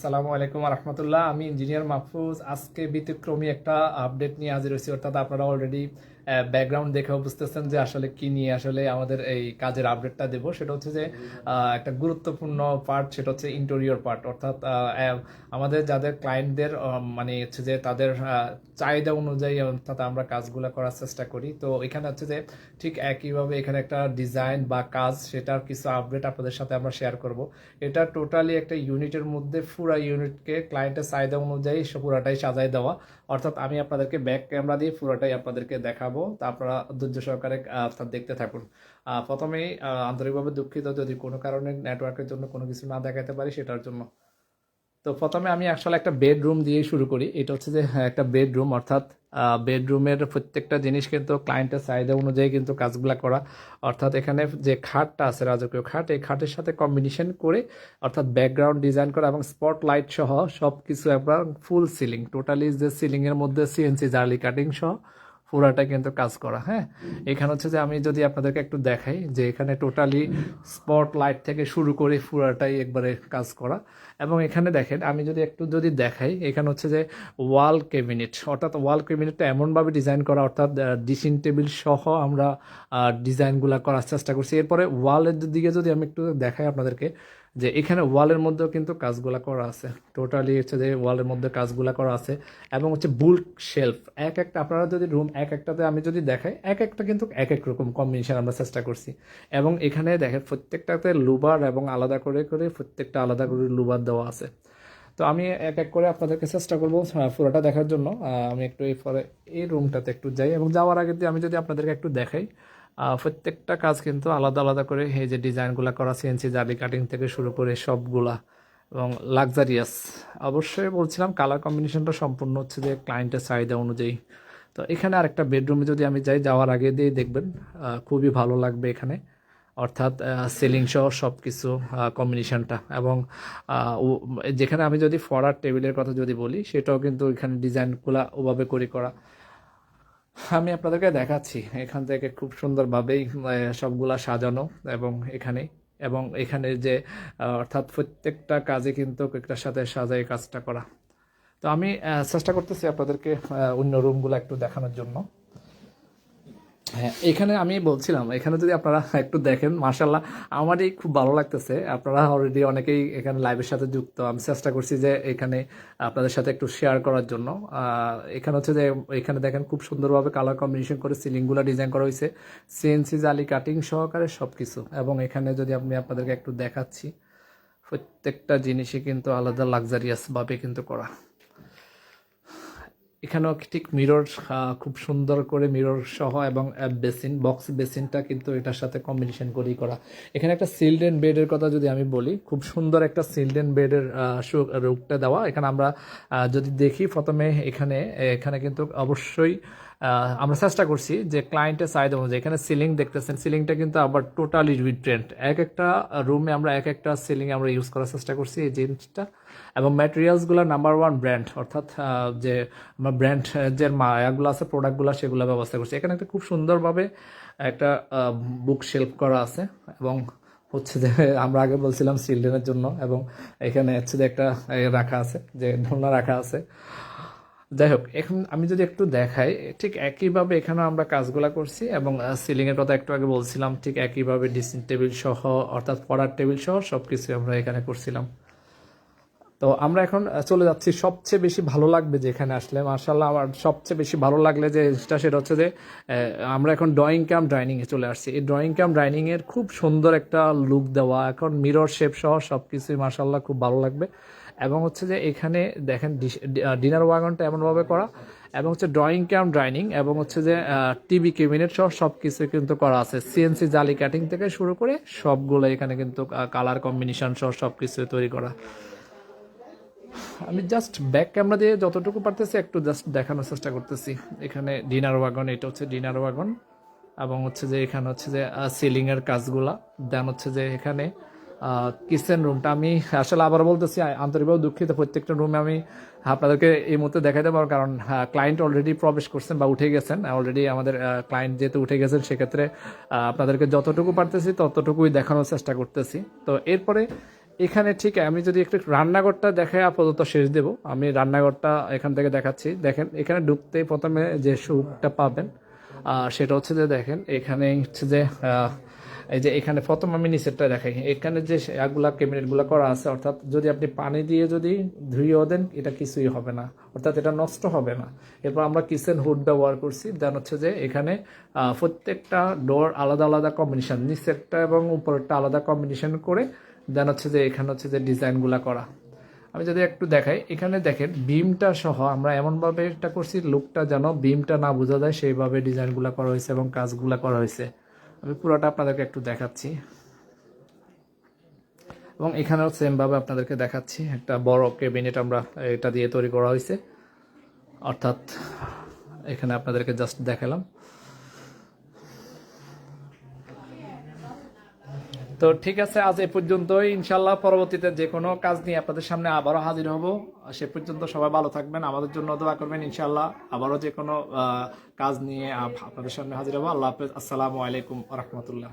আসসালামু আলাইকুম রহমতুল্লাহ। আমি ইঞ্জিনিয়ার মাহফুজ। আজকে ব্যতিক্রমী একটা আপডেট নিয়ে হাজির হয়েছি। অর্থাৎ আপনারা অলরেডি ব্যাকগ্রাউন্ড দেখেও বুঝতেছেন যে আসলে কি নিয়ে আসলে আমাদের এই কাজের আপডেটটা দেব। সেটা হচ্ছে যে একটা গুরুত্বপূর্ণ পার্ট, সেটা হচ্ছে ইন্টেরিয়র পার্ট। অর্থাৎ আমাদের যাদের ক্লায়েন্টদের মানে হচ্ছে যে তাদের চাহিদা অনুযায়ী অর্থাৎ আমরা কাজগুলো করার চেষ্টা করি। তো এখানে হচ্ছে যে ঠিক একইভাবে এখানে একটা ডিজাইন বা কাজ, সেটার কিছু আপডেট আপনাদের সাথে আমরা শেয়ার করব। এটা টোটালি একটা ইউনিটের মধ্যে পুরা ইউনিটকে ক্লায়েন্টের চাহিদা অনুযায়ী পুরাটাই সাজাই দেওয়া। অর্থাৎ আমি আপনাদেরকে ব্যাক ক্যামেরা দিয়ে পুরোটাই আপনাদেরকে দেখাবো, তা আপনারা ধৈর্য সহকারে অর্থাৎ দেখতে থাকুন। প্রথমেই আন্তরিকভাবে দুঃখিত যদি কোনো কারণে নেটওয়ার্কের জন্য কোনো কিছু না দেখাতে পারি সেটার জন্য। তো প্রথমে আমি আসলে একটা বেডরুম দিয়ে শুরু করি। এটা হচ্ছে যে একটা বেডরুম, অর্থাৎ বেডরুমের প্রত্যেকটা জিনিস কিন্তু ক্লায়েন্টের চাহিদা অনুযায়ী কিন্তু কাজগুলা করা। অর্থাৎ এখানে যে খাটটা আছে রাজকীয় খাট, এই খাটের সাথে কম্বিনেশন করে অর্থাৎ ব্যাকগ্রাউন্ড ডিজাইন করা এবং স্পট লাইট সহ সব কিছু একবার ফুল সিলিং, টোটালি যে সিলিংয়ের মধ্যে সিএনসি জার্লি কাটিং সহ পুরাটাই কিন্তু কাজ করা। হ্যাঁ, এখানে হচ্ছে যে আমি যদি আপনাদেরকে একটু দেখাই যে এখানে টোটালি স্পট লাইট থেকে শুরু করে পুরাটাই একবারে কাজ করা। এবং এখানে দেখেন আমি যদি একটু যদি দেখাই, এখানে হচ্ছে যে ওয়াল ক্যাবিনেট, অর্থাৎ ওয়াল ক্যাবিনেটটা এমনভাবে ডিজাইন করা, অর্থাৎ ড্রেসিং টেবিল সহ আমরা ডিজাইনগুলো করার চেষ্টা করছি। এরপরে ওয়ালের দিকে যদি আমি একটু দেখাই আপনাদেরকে, যে এখানে ওয়ালের মধ্যেও কিন্তু কাজগুলা করা আছে। টোটালি হচ্ছে যে ওয়ালের মধ্যে কাজগুলা করা আছে এবং হচ্ছে বুল্ক শেলফ, এক একটা আপনারা যদি রুম এক একটাতে আমি যদি দেখাই, এক একটা কিন্তু এক এক রকম কম্বিনেশন আমরা চেষ্টা করছি। এবং এখানে দেখেন প্রত্যেকটাতে লুবার এবং আলাদা করে করে প্রত্যেকটা আলাদা করে লুবার দেওয়া আছে। তো আমি এক এক করে আপনাদেরকে চেষ্টা করবো পুরোটা দেখার জন্য। আমি একটু এই পরে এই রুমটাতে একটু যাই এবং যাওয়ার আগে আমি যদি আপনাদেরকে একটু দেখাই, প্রত্যেকটা কাজ কিন্তু আলাদা আলাদা করে এই যে ডিজাইনগুলো করা, সিএনসি জালি কাটিং থেকে শুরু করে সবগুলা এবং লাক্সারিয়াস। অবশ্যই বলছিলাম কালার কম্বিনেশনটা সম্পূর্ণ হচ্ছে যে ক্লায়েন্টের চাহিদা অনুযায়ী। তো এখানে আরেকটা বেডরুমে যদি আমি যাই, যাওয়ার আগে দিয়ে দেখবেন খুবই ভালো লাগবে এখানে। অর্থাৎ সিলিং সহ সব কিছু কম্বিনেশনটা এবং যেখানে আমি যদি ফরার টেবিলের কথা যদি বলি, সেটাও কিন্তু এখানে ডিজাইনগুলো ওভাবে করে করা। আমি আপনাদেরকে দেখাচ্ছি এখান থেকে খুব সুন্দরভাবেই সবগুলা সাজানো এবং এখানে এখানে যে অর্থাৎ প্রত্যেকটা কাজে কিন্তু একটার সাথে সাজাই কাজটা করা। তো আমি চেষ্টা করতেছি আপনাদেরকে অন্য রুমগুলো একটু দেখানোর জন্য। হ্যাঁ, এখানে আমি বলছিলাম এখানে যদি আপনারা একটু দেখেন, মার্শাল্লাহ আমারই খুব ভালো লাগতেছে। আপনারা অলরেডি অনেকেই এখানে লাইভের সাথে যুক্ত। আমি চেষ্টা করছি যে এখানে আপনাদের সাথে একটু শেয়ার করার জন্য। এখানে হচ্ছে যে এখানে দেখেন খুব সুন্দরভাবে কালার কম্বিনেশন করে সিলিংগুলো ডিজাইন করা হয়েছে, সিএনসি জালি কাটিং সহকারে সব কিছু। এবং এখানে যদি আমি আপনাদেরকে একটু দেখাচ্ছি, প্রত্যেকটা জিনিসই কিন্তু আলাদা লাক্সারিয়াস ভাবে কিন্তু করা। এখানেও ঠিক মিরর, খুব সুন্দর করে মিরর সহ এবং বেসিন, বক্স বেসিনটা কিন্তু এটার সাথে কম্বিনেশন করেই করা। এখানে একটা চিলড্রেন বেডের কথা যদি আমি বলি, খুব সুন্দর একটা চিলড্রেন বেডের রূপটা দেওয়া। এখানে আমরা যদি দেখি প্রথমে এখানে এখানে কিন্তু অবশ্যই আমরা চেষ্টা করছি যে ক্লায়েন্টের চাহিদা অনুযায়ী। এখানে সিলিং দেখতেছেন, সিলিংটা কিন্তু আবার টোটালি ডিফারেন্ট। এক একটা রুমে আমরা এক একটা সিলিং আমরা ইউজ করার চেষ্টা করছি এই জিনিসটা। এবং ম্যাটেরিয়ালসগুলো নাম্বার ওয়ান ব্র্যান্ড, অর্থাৎ যে আমরা ব্র্যান্ড যে মায়াগুলো আছে প্রোডাক্টগুলো সেগুলো ব্যবস্থা করছি। এখানে একটা খুব সুন্দরভাবে একটা বুক শেলফ করা আছে এবং হচ্ছে যে আমরা আগে বলছিলাম চিলড্রেনের জন্য, এবং এখানে হচ্ছে যে একটা রাখা আছে, যে ঢোলনা রাখা আছে। যাই হোক, এখন আমি যদি একটু দেখাই, ঠিক একইভাবে এখানে আমরা কাজগুলা করছি এবং সিলিংয়ের কথা একটু আগে বলছিলাম, ঠিক একইভাবে ড্রেসিং টেবিল সহ অর্থাৎ পড়ার টেবিল সহ সব কিছু আমরা এখানে করছিলাম। তো আমরা এখন চলে যাচ্ছি সবচেয়ে বেশি ভালো লাগবে যে এখানে আসলে, মার্শাল্লাহ আমার সবচেয়ে বেশি ভালো লাগলে যে জিনিসটা, সেটা হচ্ছে যে আমরা এখন ড্রয়িং কাম ডাইনিংয়ে চলে আসছি। এই ড্রয়িং কাম ডাইনিংয়ের খুব সুন্দর একটা লুক দেওয়া, এখন মিরর শেপ সহ সব কিছুই মার্শাল্লাহ খুব ভালো লাগবে। এবং হচ্ছে যে এখানে দেখেন ডিনার ওয়াগনটা এমনভাবে করা, এবং হচ্ছে ড্রয়িং কাম ডাইনিং এবং হচ্ছে যে টিভি ক্যাবিনেট সহ সব কিছু কিন্তু করা আছে। সিএনসি জালি কাটিং থেকে শুরু করে সবগুলো এখানে কিন্তু কালার কম্বিনেশন সহ সব কিছু তৈরি করা। আমি জাস্ট ব্যাক ক্যামেরা দিয়ে যতটুকু পারতেছি একটু জাস্ট দেখানোর চেষ্টা করতেছি। এখানে ডিনার ওয়াগন, এটা হচ্ছে ডিনার ওয়াগন এবং হচ্ছে যে এখানে হচ্ছে যে সিলিংয়ের কাজগুলা। দেন হচ্ছে যে এখানে কিচেন রুমটা, আমি আসলে আবার বলতেছি আন্তরিকভাবে দুঃখিত, প্রত্যেকটা রুমে আমি আপনাদেরকে এই মুহূর্তে দেখাইতে পারবো, কারণ ক্লায়েন্ট অলরেডি প্রবেশ করছেন বা উঠে গেছেন। অলরেডি আমাদের ক্লায়েন্ট যেহেতু উঠে গেছেন, সেক্ষেত্রে আপনাদেরকে যতটুকু পারতেছি ততটুকুই দেখানোর চেষ্টা করতেছি। তো এরপরে এখানে ঠিক আমি যদি একটু রান্নাঘরটা দেখে আপাতত শেষ দেব, আমি রান্নাঘরটা এখান থেকে দেখাচ্ছি। দেখেন এখানে ঢুকতেই প্রথমে যে সুপটা পাবেন সেটা হচ্ছে যে দেখেন এখানে হচ্ছে যে এই যে এখানে প্রথম আমি নিচেরটা দেখাই, এখানে যে এগুলা ক্যাবিনেটগুলো করা আছে, অর্থাৎ যদি আপনি পানি দিয়ে যদি ধুইও দেন এটা কিছুই হবে না, অর্থাৎ এটা নষ্ট হবে না। এরপর আমরা কিচেন হুড ব্যবহার করছি, দেন হচ্ছে যে এখানে প্রত্যেকটা ডোর আলাদা আলাদা কম্বিনেশন, নিচেরটা এবং উপরেরটা আলাদা কম্বিনেশন করে দেন হচ্ছে যে এখানে হচ্ছে যে ডিজাইনগুলা করা। আমি যদি একটু দেখাই, এখানে দেখেন বিমটা সহ আমরা এমনভাবে এটা করছি লুকটা যেন বিমটা না বোঝা যায় সেইভাবে ডিজাইনগুলো করা হয়েছে এবং কাজগুলা করা হয়েছে। আমি পুরোটা আপনাদেরকে একটু দেখাচ্ছি এবং এখানেও সেমভাবে আপনাদেরকে দেখাচ্ছি। একটা বড় ক্যাবিনেট আমরা এটা দিয়ে তৈরি করা হয়েছে, অর্থাৎ এখানে আপনাদেরকে জাস্ট দেখালাম। তো ঠিক আছে, আজ এ পর্যন্তই। ইনশাল্লাহ পরবর্তীতে যে কোনো কাজ নিয়ে আপনাদের সামনে আবারও হাজির হব। সে পর্যন্ত সবাই ভালো থাকবেন, আমাদের জন্য দোয়া করবেন। ইনশাল্লাহ আবারও যে কোনো কাজ নিয়ে আপনাদের সামনে হাজির হব। আল্লাহ হাফেজ, আসসালামু আলাইকুম রহমতুল্লাহ।